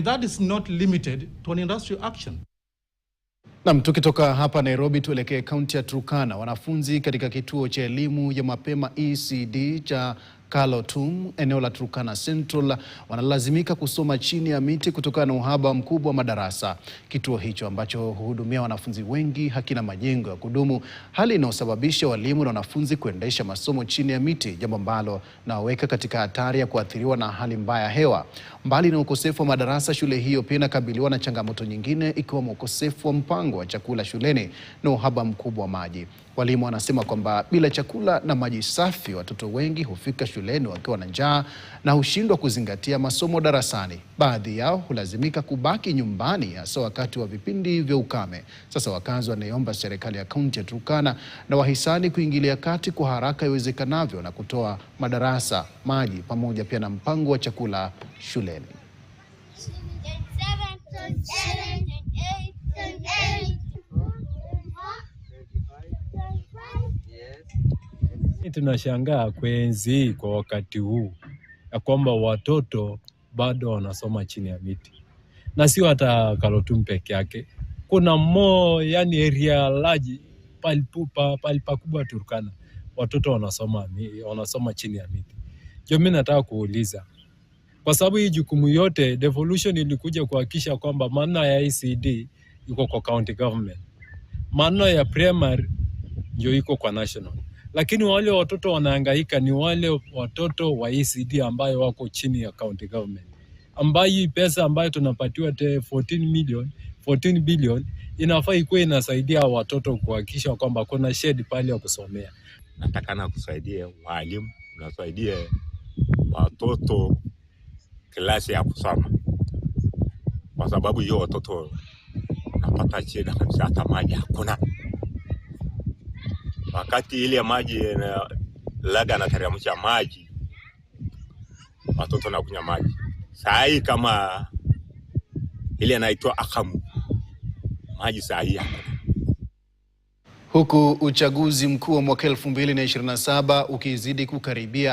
That is not limited to an industrial action. Na tukitoka hapa Nairobi tuelekee kaunti ya Turkana. Wanafunzi katika kituo cha elimu ya mapema ECD cha Kalotum, eneo la Turkana Central, wanalazimika kusoma chini ya miti kutokana na uhaba mkubwa wa madarasa. Kituo hicho ambacho huhudumia wanafunzi wengi hakina majengo ya kudumu, hali inayosababisha walimu na wanafunzi kuendesha masomo chini ya miti, jambo ambalo naweka katika hatari ya kuathiriwa na hali mbaya ya hewa. Mbali na ukosefu wa madarasa, shule hiyo pia inakabiliwa na changamoto nyingine ikiwemo ukosefu wa mpango wa chakula shuleni na uhaba mkubwa wa maji. Walimu wanasema kwamba bila chakula na maji safi, watoto wengi hufika shuleni wakiwa na njaa na hushindwa kuzingatia masomo darasani. Baadhi yao hulazimika kubaki nyumbani hasa wakati wa vipindi vya ukame. Sasa wakazi wanaiomba serikali ya kaunti ya Turkana na wahisani kuingilia kati kwa haraka iwezekanavyo na kutoa madarasa, maji pamoja pia na mpango wa chakula shuleni. Tunashangaa kuenzi kwa wakati huu ya kwamba watoto bado wanasoma chini ya miti. Na sio hata Kalotum peke yake. Kuna yani area large palipakubwa Turkana. Watoto wanasoma chini ya miti. Ndio mimi nataka kuuliza. Kwa sababu hii jukumu yote devolution ilikuja kuhakikisha kwamba maana ya ECD iko kwa county government. Maana ya primary ndio iko kwa national. Lakini wale watoto wanahangaika ni wale watoto wa ECD ambayo wako chini ya county government. Ambayo pesa ambayo tunapatiwa 14 billion inafaa ikuwe inasaidia watoto kuhakikisha kwamba kuna shed pale ya kusomea. Nataka kusaidia walimu, nasaidia watoto klasi ya kusoma. Kwa sababu hiyo watoto wanapata shida kabisa, hata maji hakuna. Wakati ile maji laga na teremsha maji, watoto na kunywa maji. Sai kama ile inaitwa Akamu, maji sai hakuna. Huku uchaguzi mkuu wa mwaka 2027 ukizidi kukaribia